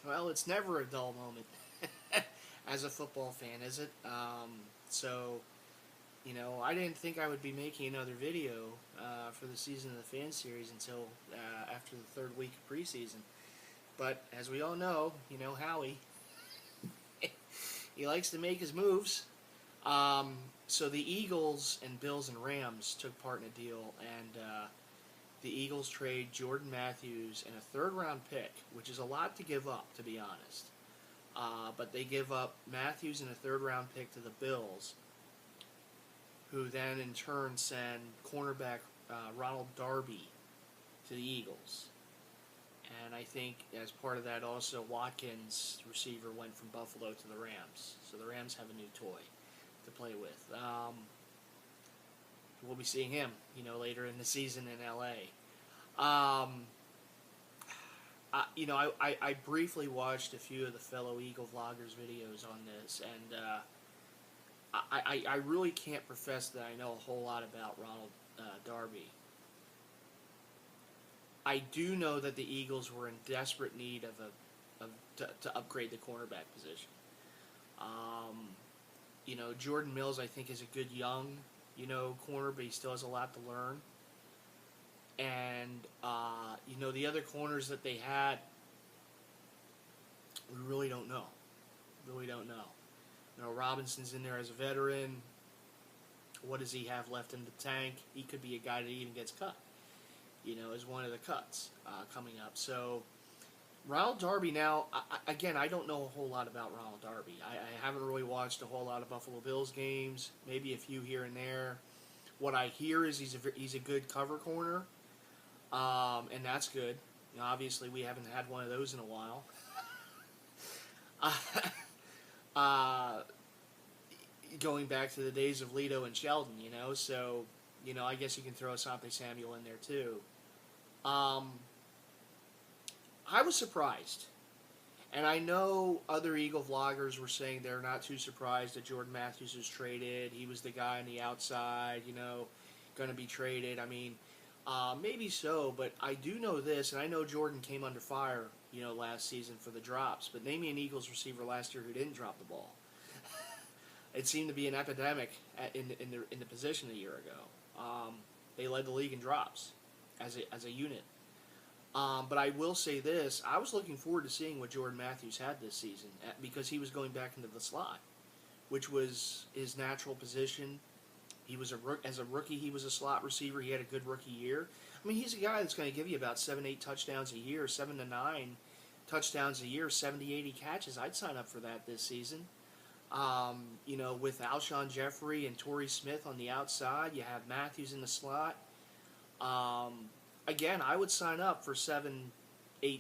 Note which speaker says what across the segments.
Speaker 1: Well, it's never a dull moment as a football fan, is it? So, I didn't think I would be making another video for the season of the fan series until after the third week of preseason. But as we all know, Howie, he likes to make his moves. Um, so the Eagles and Bills and Rams took part in a deal, and the Eagles trade Jordan Matthews and a third-round pick, which is a lot to give up, to be honest. But they give up Matthews and a third-round pick to the Bills, who then in turn send cornerback Ronald Darby to the Eagles. And I think as part of that also Watkins, receiver, went from Buffalo to the Rams. So the Rams have a new toy to play with. We'll be seeing him, later in the season in LA. I briefly watched a few of the fellow Eagle vloggers' videos on this, and I really can't profess that I know a whole lot about Ronald Darby. I do know that the Eagles were in desperate need to upgrade the cornerback position. Jordan Mills, I think, is a good young, corner, but he still has a lot to learn. And, the other corners that they had, we really don't know. Really don't know. Robinson's in there as a veteran. What does he have left in the tank? He could be a guy that even gets cut, as one of the cuts coming up. So, Ronald Darby now, again, I don't know a whole lot about Ronald Darby. I haven't really watched a whole lot of Buffalo Bills games, maybe a few here and there. What I hear is he's a good cover corner, and that's good. Obviously, we haven't had one of those in a while. Going back to the days of Lito and Sheldon, so, I guess you can throw Asante Samuel in there too. I was surprised. And I know other Eagle vloggers were saying they're not too surprised that Jordan Matthews was traded. He was the guy on the outside, going to be traded. I mean, maybe so, but I do know this, and I know Jordan came under fire, last season for the drops. But name me an Eagles receiver last year who didn't drop the ball. It seemed to be an epidemic in the position a year ago. They led the league in drops as a unit. But I will say this, I was looking forward to seeing what Jordan Matthews had this season because he was going back into the slot, which was his natural position. He was as a rookie, he was a slot receiver. He had a good rookie year. I mean, he's a guy that's going to give you about 7-8 touchdowns a year, 7 to 9 touchdowns a year, 70-80 catches. I'd sign up for that this season. With Alshon Jeffrey and Torrey Smith on the outside, you have Matthews in the slot. Again, I would sign up for 7-8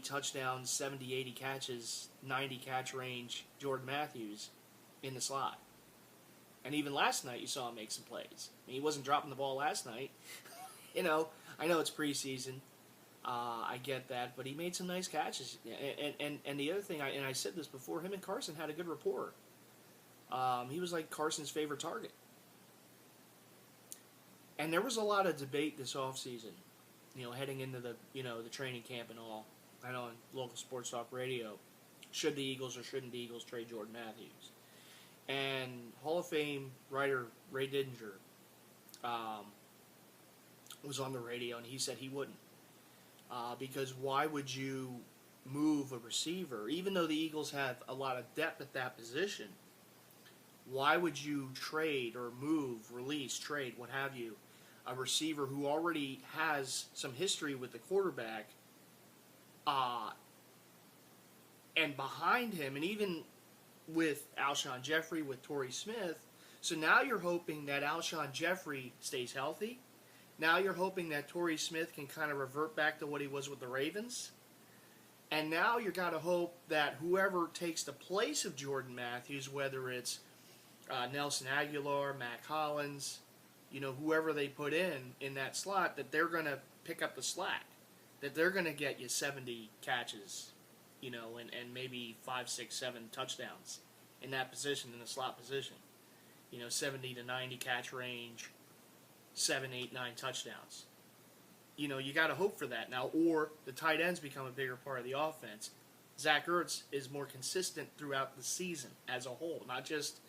Speaker 1: touchdowns, 70-80 catches, 90 catch range, Jordan Matthews in the slot. And even last night you saw him make some plays. I mean, he wasn't dropping the ball last night. I know it's preseason. I get that, but he made some nice catches. And the other thing, I said this before, him and Carson had a good rapport. He was like Carson's favorite target. And there was a lot of debate this offseason, heading into the training camp and all. I know on local sports talk radio, should the Eagles or shouldn't the Eagles trade Jordan Matthews? And Hall of Fame writer Ray Didinger was on the radio, and he said he wouldn't. Because why would you move a receiver, even though the Eagles have a lot of depth at that position, why would you trade or move, release, trade, what have you, a receiver who already has some history with the quarterback, and behind him, and even with Alshon Jeffrey, with Torrey Smith, so now you're hoping that Alshon Jeffrey stays healthy. Now you're hoping that Torrey Smith can kind of revert back to what he was with the Ravens. And now you got to hope that whoever takes the place of Jordan Matthews, whether it's Nelson Aguilar, Mac Hollins, whoever they put in that slot, that they're going to pick up the slack, that they're going to get you 70 catches, and maybe 5, 6, 7 touchdowns in that position, in the slot position. 70 to 90 catch range, 7, 8, 9 touchdowns. You got to hope for that now, or the tight ends become a bigger part of the offense. Zach Ertz is more consistent throughout the season as a whole, not just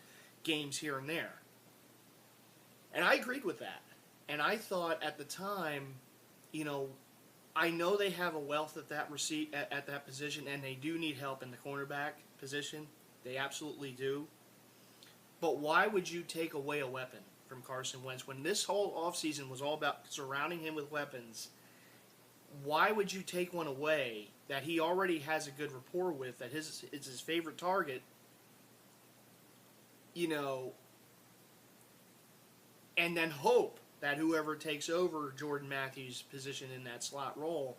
Speaker 1: games here and there. And I agreed with that. And I thought at the time, you know, I know they have a wealth at that at that position, and they do need help in the cornerback position. They absolutely do. But why would you take away a weapon from Carson Wentz when this whole offseason was all about surrounding him with weapons? Why would you take one away that he already has a good rapport with, that it's his favorite target, you know, and then hope that whoever takes over Jordan Matthews' position in that slot role,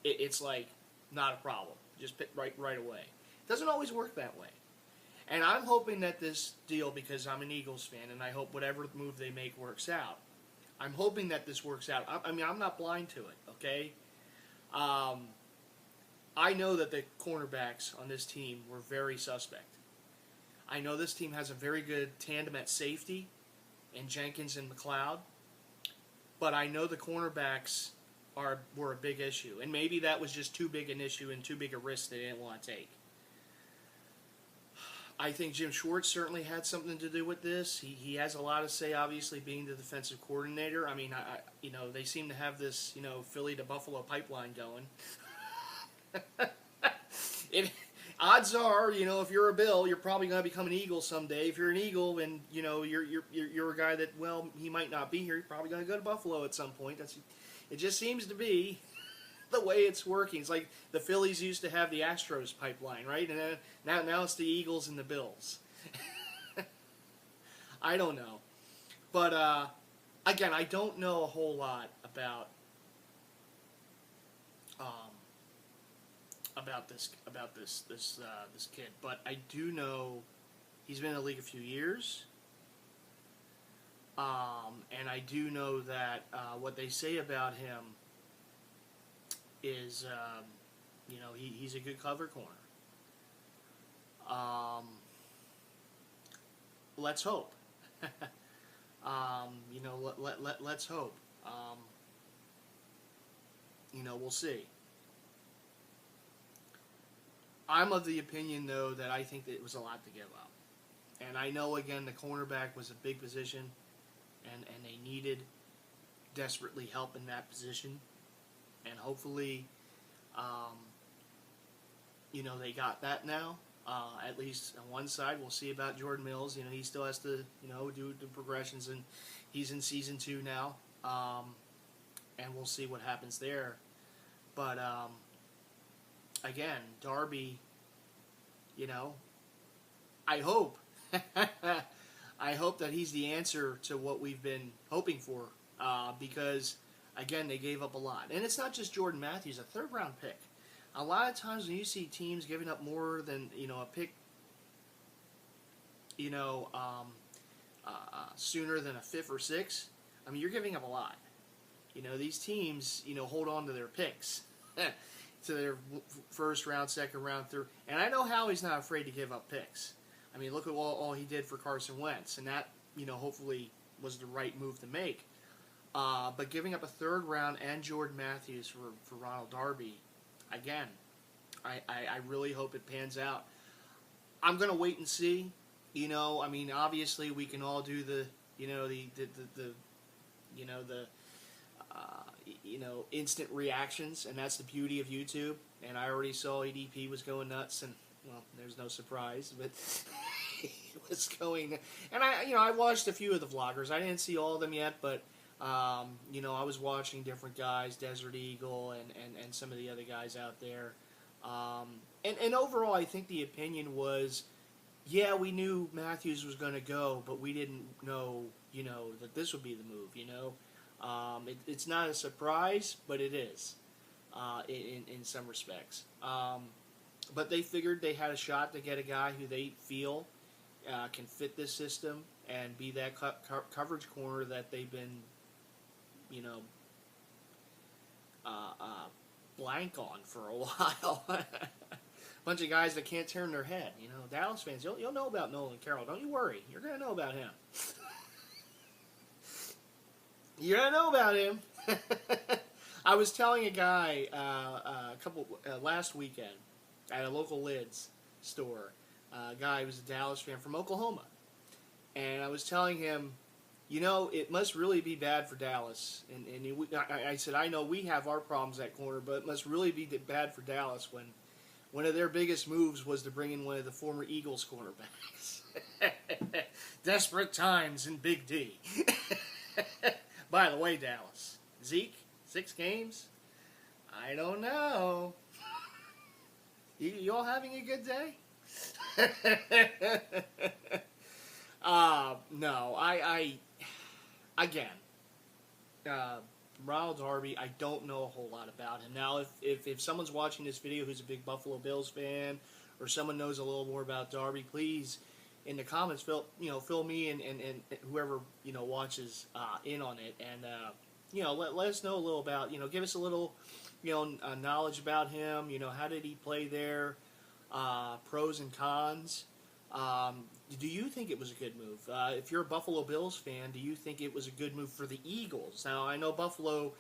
Speaker 1: it's like not a problem. Just pick right away. It doesn't always work that way. And I'm hoping that this deal, because I'm an Eagles fan, and I hope whatever move they make works out. I'm hoping that this works out. I mean, I'm not blind to it, okay? I know that the cornerbacks on this team were very suspect. I know this team has a very good tandem at safety in Jenkins and McLeod, but I know the cornerbacks were a big issue, and maybe that was just too big an issue and too big a risk they didn't want to take. I think Jim Schwartz certainly had something to do with this. He has a lot to say, obviously, being the defensive coordinator. I mean, you know, they seem to have this, you know, Philly to Buffalo pipeline going. Odds are, you know, if you're a Bill, you're probably going to become an Eagle someday. If you're an Eagle and, you know, you're a guy that, well, he might not be here, you're probably going to go to Buffalo at some point. It just seems to be the way it's working. It's like the Phillies used to have the Astros pipeline, right? And now it's the Eagles and the Bills. I don't know. But, again, I don't know a whole lot about this kid, but I do know he's been in the league a few years, and I do know that what they say about him is, you know, he's a good cover corner. Let's hope. You know, let's hope. You know, we'll see. I'm of the opinion, though, that I think that it was a lot to give up. And I know, again, the cornerback was a big position, and they needed desperately help in that position. And hopefully, you know, they got that now. At least on one side, we'll see about Jordan Mills. You know, he still has to, you know, do the progressions, and he's in season 2 now. And we'll see what happens there. But, again, Darby, you know, I hope, I hope that he's the answer to what we've been hoping for, because, again, they gave up a lot. And it's not just Jordan Matthews, a third-round pick. A lot of times when you see teams giving up more than, you know, a pick, you know, sooner than a 5th or 6th, I mean, you're giving up a lot. You know, these teams, you know, hold on to their picks. To their first round, second round, third. And I know Howie's not afraid to give up picks. I mean, look at all he did for Carson Wentz. And that, you know, hopefully was the right move to make. But giving up a 3rd round and Jordan Matthews for Ronald Darby, again, I really hope it pans out. I'm going to wait and see. You know, I mean, obviously we can all do the, you know, you know, instant reactions, and that's the beauty of YouTube. And I already saw EDP was going nuts, and, well, there's no surprise, but he was going. And I watched a few of the vloggers. I didn't see all of them yet, but you know, I was watching different guys, Desert Eagle, and some of the other guys out there. And overall, I think the opinion was, yeah, we knew Matthews was going to go, but we didn't know, you know, that this would be the move, you know. It's not a surprise, but it is in some respects. But they figured they had a shot to get a guy who they feel can fit this system and be that coverage corner that they've been, you know, blank on for a while. Bunch of guys that can't turn their head. You know, Dallas fans, you'll know about Nolan Carroll. Don't you worry. You're going to know about him. You're going to know about him. I was telling a guy last weekend, at a local lids store. A guy who was a Dallas fan from Oklahoma. And I was telling him, you know, it must really be bad for Dallas. And I said, I know we have our problems at corner, but it must really be bad for Dallas when one of their biggest moves was to bring in one of the former Eagles cornerbacks. Desperate times in Big D. By the way, Dallas, Zeke, 6 games? I don't know. You all having a good day? No, again, Ronald Darby, I don't know a whole lot about him. Now, if someone's watching this video who's a big Buffalo Bills fan, or someone knows a little more about Darby, please, in the comments, fill me and whoever, watches in on it. And, let us know a little about, give us a little, knowledge about him. How did he play there? Pros and cons. Do you think it was a good move? If you're a Buffalo Bills fan, do you think it was a good move for the Eagles? Now, I know Buffalo,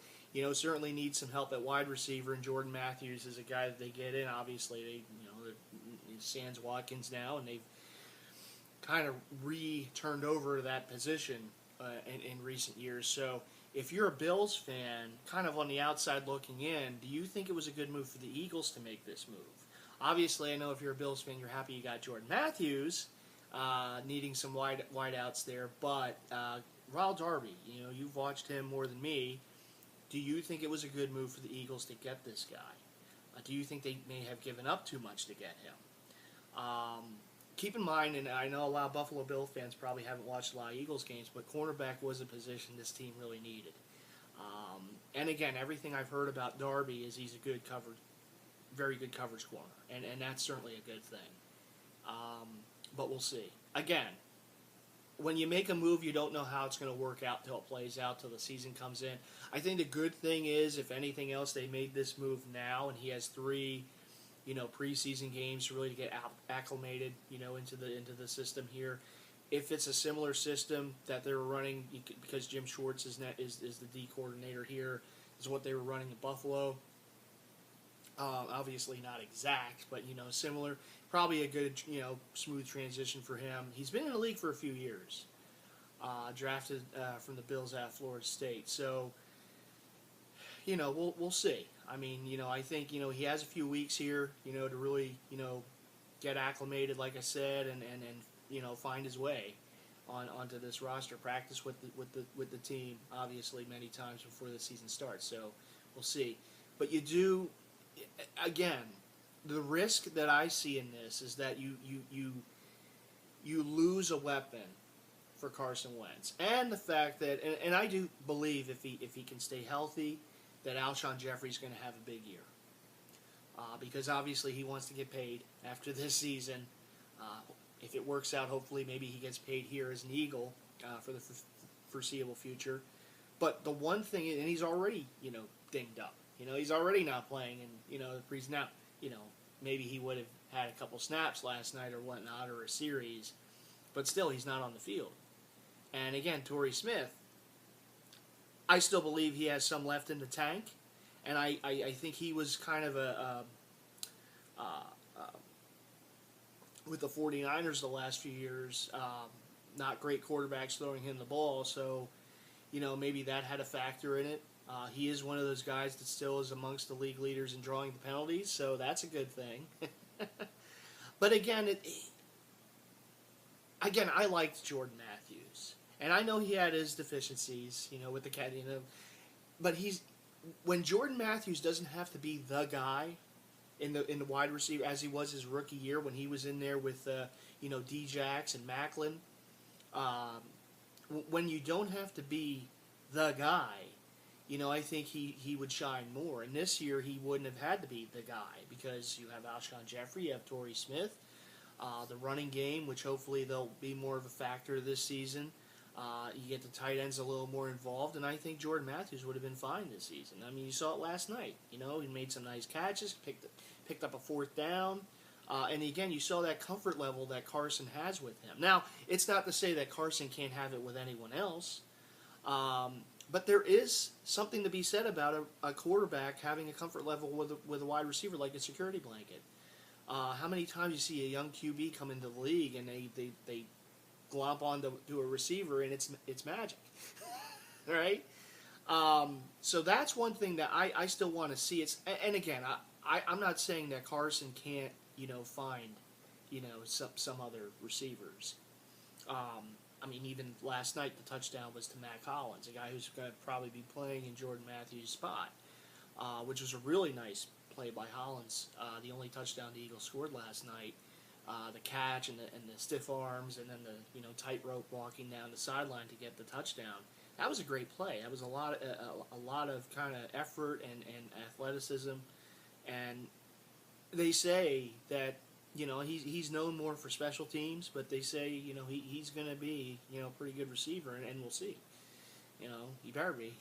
Speaker 1: certainly needs some help at wide receiver, and Jordan Matthews is a guy that they get in. Obviously, they're sans Watkins now, and they've kind of turned over that position in recent years. So, if you're a Bills fan, kind of on the outside looking in, do you think it was a good move for the Eagles to make this move? Obviously, I know if you're a Bills fan, you're happy you got Jordan Matthews, needing some wideouts there. But Ronald Darby, you've watched him more than me. Do you think it was a good move for the Eagles to get this guy? Do you think they may have given up too much to get him? Keep in mind, and I know a lot of Buffalo Bill fans probably haven't watched a lot of Eagles games, but cornerback was a position this team really needed. And again, everything I've heard about Darby is he's a very good coverage corner, and that's certainly a good thing. But we'll see. Again, when you make a move, you don't know how it's going to work out till it plays out, till the season comes in. I think the good thing is, if anything else, they made this move now, and he has 3, preseason games really to get acclimated, into the system here. If it's a similar system that they were running, because Jim Schwartz is the D coordinator here, is what they were running in Buffalo. Obviously not exact, but similar. Probably a good smooth transition for him. He's been in the league for a few years. Drafted from the Bills out of Florida State, so we'll see. I mean, I think he has a few weeks here, to really get acclimated, like I said, and find his way onto this roster. Practice with the team, obviously, many times before the season starts. So we'll see. But again, the risk that I see in this is that you lose a weapon for Carson Wentz, and the fact that, and I do believe if he can stay healthy, that Alshon Jeffrey's going to have a big year, because obviously he wants to get paid after this season. If it works out, hopefully maybe he gets paid here as an Eagle for the foreseeable future. But the one thing, and he's already dinged up. He's already not playing, and he's not. Maybe he would have had a couple snaps last night or whatnot, or a series, but still he's not on the field. And again, Torrey Smith, I still believe he has some left in the tank, and I think he was kind of with the 49ers the last few years, not great quarterbacks throwing him the ball, so maybe that had a factor in it. He is one of those guys that still is amongst the league leaders in drawing the penalties, so that's a good thing. But again, I liked Jordan Matthews, and I know he had his deficiencies, with the cat, but when Jordan Matthews doesn't have to be the guy in the wide receiver as he was his rookie year when he was in there with D-Jax and Macklin. When you don't have to be the guy, I think he would shine more. And this year he wouldn't have had to be the guy because you have Alshon Jeffrey, you have Torrey Smith, the running game, which hopefully they'll be more of a factor this season. You get the tight ends a little more involved, and I think Jordan Matthews would have been fine this season. I mean, you saw it last night. He made some nice catches, picked up a 4th down. And again, you saw that comfort level that Carson has with him. Now, it's not to say that Carson can't have it with anyone else. But there is something to be said about a quarterback having a comfort level with a wide receiver like a security blanket. How many times you see a young QB come into the league and they glomp on to a receiver and it's magic, right? So that's one thing that I still want to see. And again, I'm not saying that Carson can't find some other receivers. I mean, even last night the touchdown was to Matt Collins, a guy who's going to probably be playing in Jordan Matthews' spot, which was a really nice play by Hollins. The only touchdown the Eagles scored last night. The catch and the stiff arms, and then the tightrope walking down the sideline to get the touchdown. That was a great play. That was a lot of kind of effort and athleticism, and they say that he's known more for special teams, but they say he's going to be a pretty good receiver, and we'll see. He better be.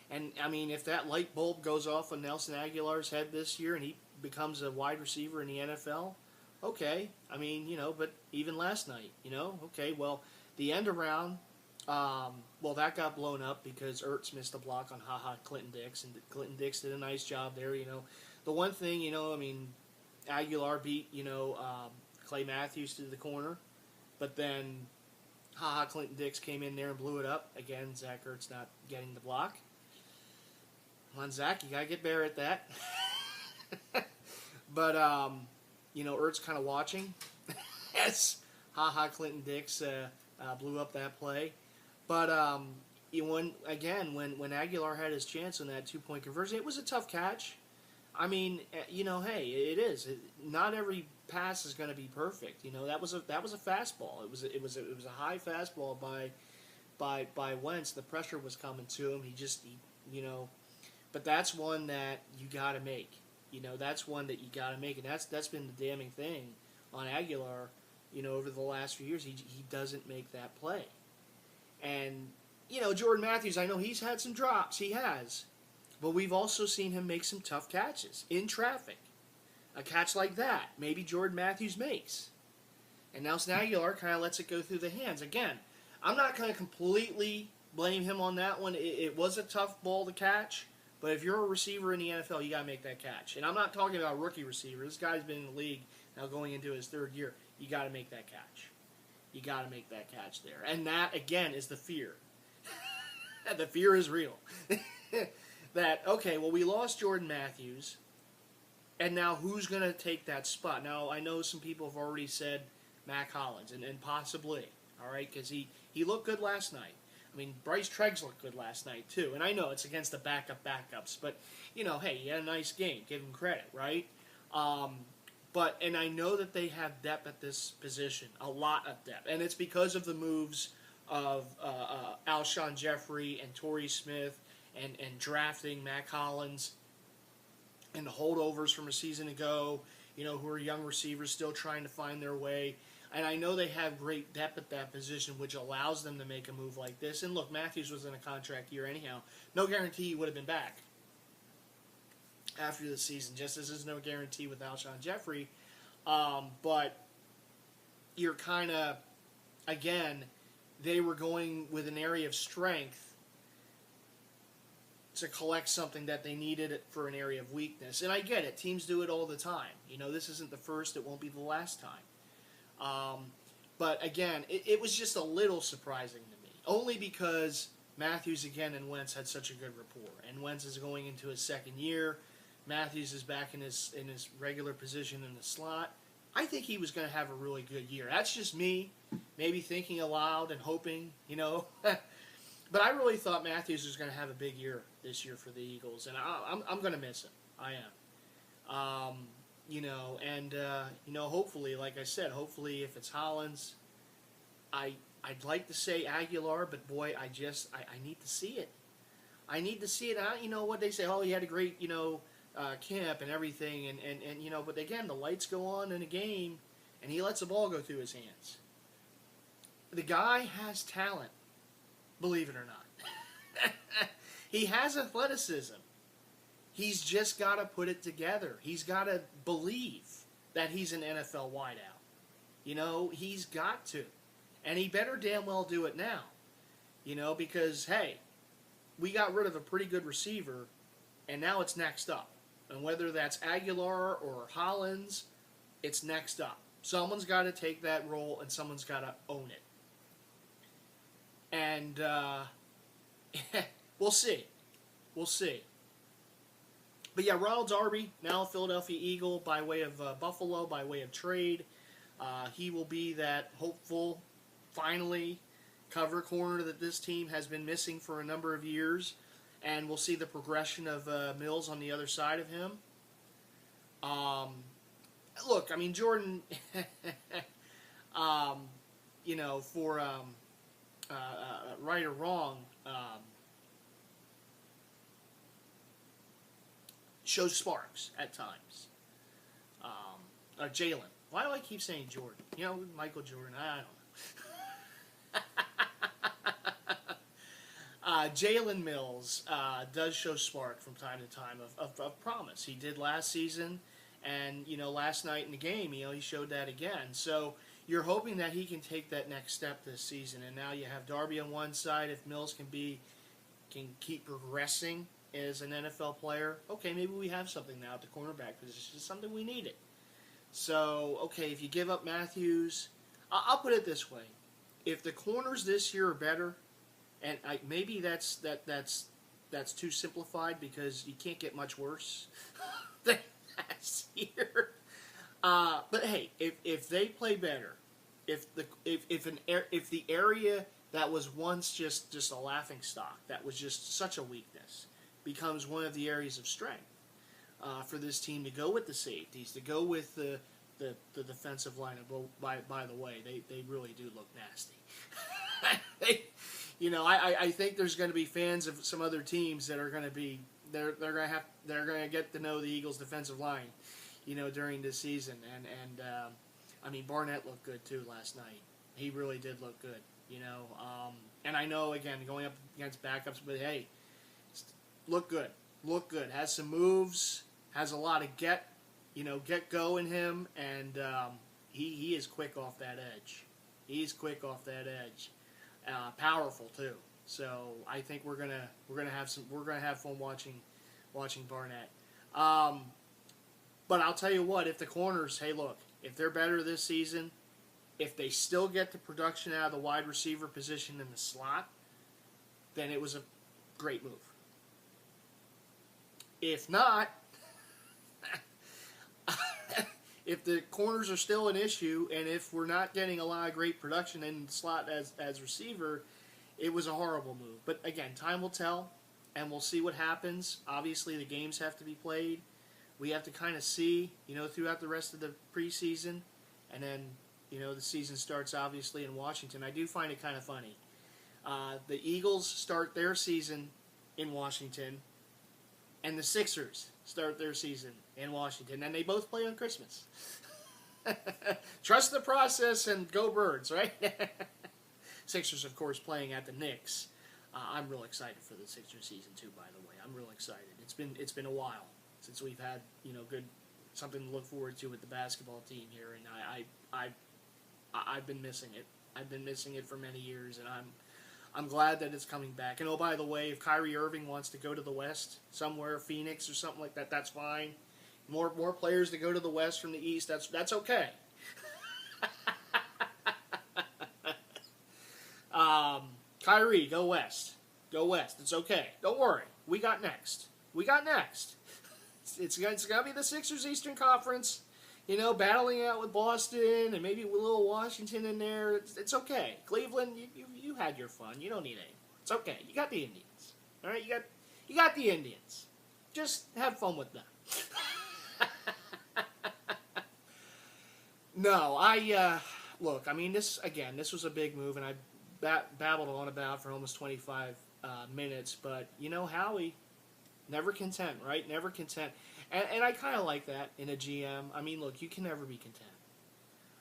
Speaker 1: And I mean, if that light bulb goes off on Nelson Aguilar's head this year and he becomes a wide receiver in the NFL, okay. I mean, but even last night, okay. Well, the end around, that got blown up because Ertz missed a block on Clinton Dix, and Clinton Dix did a nice job there. The one thing, I mean, Aguilar beat Clay Matthews to the corner, but then Clinton Dix came in there and blew it up again. Zach Ertz not getting the block. Come on, Zach, you gotta get better at that. But Ertz kind of watching as Clinton Dix blew up that play. But when Aguilar had his chance on that 2-point conversion, it was a tough catch. I mean, hey, it is. Not every pass is going to be perfect. That was a fastball. It was a high fastball by Wentz. The pressure was coming to him. But that's one that you got to make. That's one that you got to make, and that's been the damning thing on Aguilar. Over the last few years, he doesn't make that play. And Jordan Matthews, I know he's had some drops. He has. But we've also seen him make some tough catches in traffic. A catch like that, maybe Jordan Matthews makes. And Nelson Aguilar kind of lets it go through the hands. Again, I'm not going to completely blame him on that one. It was a tough ball to catch. But if you're a receiver in the NFL, you got to make that catch. And I'm not talking about a rookie receiver. This guy's been in the league now going into his third year. You got to make that catch. You got to make that catch there. And that, again, is the fear. The fear is real. That, okay, well, we lost Jordan Matthews, and now who's going to take that spot? Now, I know some people have already said Matt Collins, and possibly, all right, because he looked good last night. I mean, Bryce Treggs looked good last night, too. And I know it's against the backups, but, hey, he had a nice game. Give him credit, right? And I know that they have depth at this position, a lot of depth. And it's because of the moves of Alshon Jeffrey and Torrey Smith and drafting Matt Collins and the holdovers from a season ago, who are young receivers still trying to find their way. And I know they have great depth at that position, which allows them to make a move like this. And look, Matthews was in a contract year anyhow. No guarantee he would have been back after the season, just as there's no guarantee with Alshon Jeffrey. But you're kind of, again, they were going with an area of strength to collect something that they needed for an area of weakness. And I get it. Teams do it all the time. This isn't the first. It won't be the last time. But again, it was just a little surprising to me. Only because Matthews, again, and Wentz had such a good rapport. And Wentz is going into his second year. Matthews is back in his regular position in the slot. I think he was going to have a really good year. That's just me, maybe thinking aloud and hoping, But I really thought Matthews was going to have a big year this year for the Eagles, and I'm going to miss him. I am. Hopefully, like I said, if it's Hollins, I'd like to say Aguilar, but boy, I need to see it. I need to see it. What they say, oh, he had a great, camp and everything, and but again, the lights go on in a game, and he lets the ball go through his hands. The guy has talent. Believe it or not. He has athleticism. He's just got to put it together. He's got to believe that he's an NFL wideout. He's got to. And he better damn well do it now. Because, hey, we got rid of a pretty good receiver, and now it's next up. And whether that's Aguilar or Hollins, it's next up. Someone's got to take that role, and someone's got to own it. And we'll see. We'll see. But yeah, Ronald Darby, now a Philadelphia Eagle by way of Buffalo, by way of trade. He will be that hopeful, finally, cover corner that this team has been missing for a number of years. And we'll see the progression of Mills on the other side of him. Look, I mean, Jordan, you know, for right or wrong, shows sparks at times. Jalen. Why do I keep saying Jordan? You know, Michael Jordan. I don't know. Jalen Mills does show spark from time to time of promise. He did last season, and you know, last night in the game, you know, he showed that again. So you're hoping that he can take that next step this season. And now you have Darby on one side. If Mills can keep progressing as an NFL player, okay, maybe we have something now at the cornerback position. It's something we needed. So, okay, if you give up Matthews, I'll put it this way: if the corners this year are better, and maybe that's too simplified because you can't get much worse than last year. But hey, if they play better, if the area that was once just a laughing stock, that was just such a weakness, becomes one of the areas of strength for this team to go with the safeties, to go with the defensive line. By the way, they really do look nasty. You know, I think there's going to be fans of some other teams that are going to be they're going to get to know the Eagles' defensive line, you know, during this season. And I mean, Barnett looked good too last night. He really did look good, you know. And I know, again, going up against backups, but hey, look good. Has some moves. Has a lot of get go in him, and he is quick off that edge. He's quick off that edge. Powerful too. So I think we're gonna have fun watching Barnett. But I'll tell you what, if the corners, hey look, if they're better this season, if they still get the production out of the wide receiver position in the slot, then it was a great move. If not, if the corners are still an issue, and if we're not getting a lot of great production in the slot as receiver, it was a horrible move. But again, time will tell, and we'll see what happens. Obviously, the games have to be played. We have to kind of see, you know, throughout the rest of the preseason, and then, you know, the season starts obviously in Washington. I do find it kind of funny. The Eagles start their season in Washington, and the Sixers start their season in Washington, and they both play on Christmas. Trust the process and go Birds, right? Sixers, of course, playing at the Knicks. I'm real excited for the Sixers season too. By the way, I'm real excited. It's been a while since we've had, you know, something to look forward to with the basketball team here, and I've been missing it. I've been missing it for many years, and I'm glad that it's coming back. And oh, by the way, if Kyrie Irving wants to go to the West somewhere, Phoenix or something like that, that's fine. More players to go to the West from the East, that's okay. Kyrie, go West. Go West. It's okay. Don't worry. We got next. It's going to be the Sixers Eastern Conference, you know, battling out with Boston and maybe a little Washington in there. It's okay. Cleveland, you had your fun. You don't need any more. It's okay. You got the Indians. All right? You got the Indians. Just have fun with them. No, look, I mean, this was a big move, and I babbled on about for almost 25 minutes, but, you know, Howie, never content, right? Never content. And I kind of like that in a GM. I mean, look, you can never be content.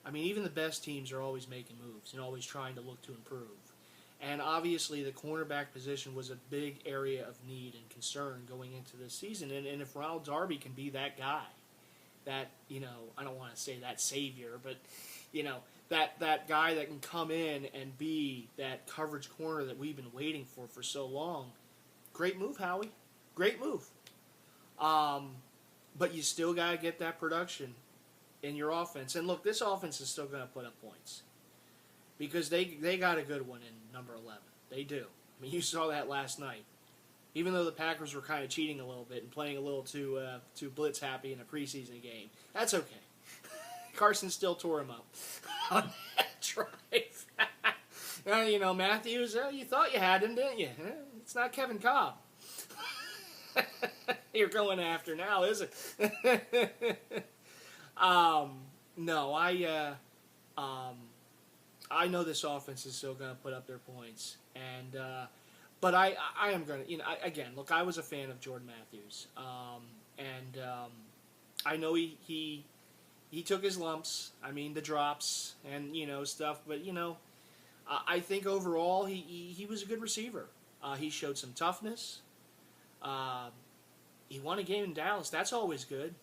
Speaker 1: I mean, even the best teams are always making moves and always trying to look to improve. And obviously, the cornerback position was a big area of need and concern going into this season. And if Ronald Darby can be that guy, that, you know, I don't want to say that savior, but, you know, that guy that can come in and be that coverage corner that we've been waiting for so long, great move, Howie. Great move. But you still got to get that production in your offense. And look, this offense is still going to put up points because they got a good one in number 11. They do. I mean, you saw that last night. Even though the Packers were kind of cheating a little bit and playing a little too blitz happy in a preseason game, that's okay. Carson still tore him up on that drive. Matthews, you thought you had him, didn't you? It's not Kevin Cobb. You're going after now, is it? No, I know this offense is still going to put up their points, and but I am going to, again, look, I was a fan of Jordan Matthews, and I know he took his lumps. I mean, the drops and stuff, but I think overall he was a good receiver. He showed some toughness. He won a game in Dallas. That's always good.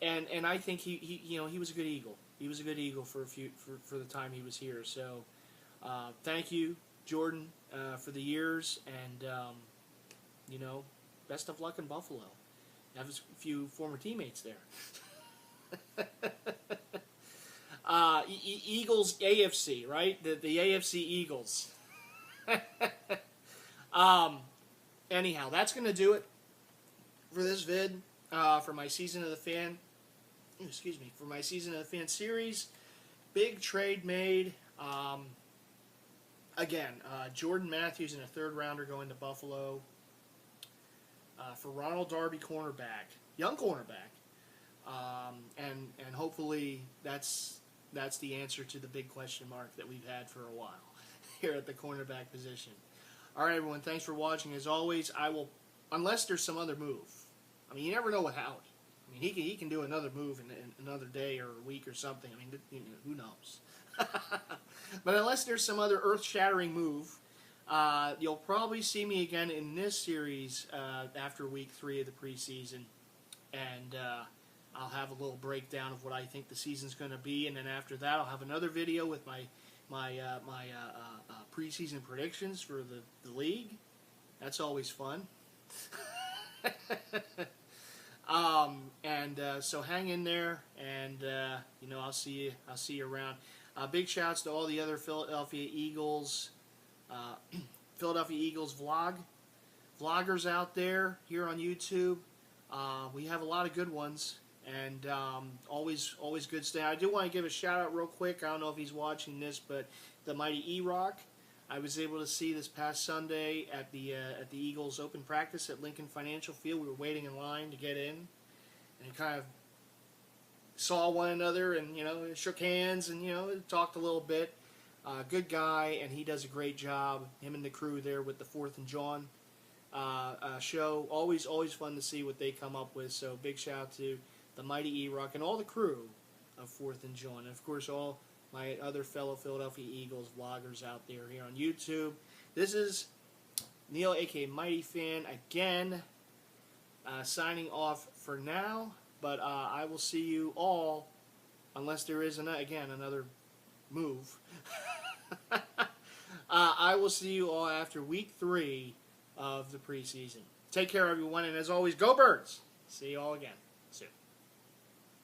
Speaker 1: And I think he was a good Eagle. He was a good Eagle for the time he was here. So thank you, Jordan, for the years, and best of luck in Buffalo. I have a few former teammates there. Eagles AFC, right? The AFC Eagles. Anyhow, that's going to do it for this vid, for my Season of the Fan. For my Season of the Fan series. Big trade made. Again, Jordan Matthews in a third rounder going to Buffalo. For Ronald Darby, cornerback, young cornerback, and hopefully that's the answer to the big question mark that we've had for a while here at the cornerback position. All right, everyone, thanks for watching. As always, I will, unless there's some other move. I mean, you never know with Howie. I mean, he can do another move in another day or a week or something. I mean, who knows? But unless there's some other earth-shattering move, you'll probably see me again in this series after week 3 of the preseason, and I'll have a little breakdown of what I think the season's going to be, and then after that I'll have another video with my preseason predictions for the league. That's always fun. So hang in there, and I'll see you around. Big shouts to all the other Philadelphia Eagles vloggers out there here on YouTube. We have a lot of good ones, and always good stuff. I do want to give a shout out real quick. I don't know if he's watching this, but the mighty E-Rock, I was able to see this past Sunday at the Eagles open practice at Lincoln Financial Field. We were waiting in line to get in, and kind of saw one another, and shook hands, and talked a little bit. Good guy, and he does a great job. Him and the crew there with the 4th and John show. Always fun to see what they come up with. So big shout out to the mighty E-Rock and all the crew of 4th and John, and of course all my other fellow Philadelphia Eagles vloggers out there here on YouTube. This is Neil, aka Mighty Fan, again, signing off for now. But I will see you all, unless there is another move. I will see you all after week 3 of the preseason. Take care, everyone, and as always, go Birds! See you all again.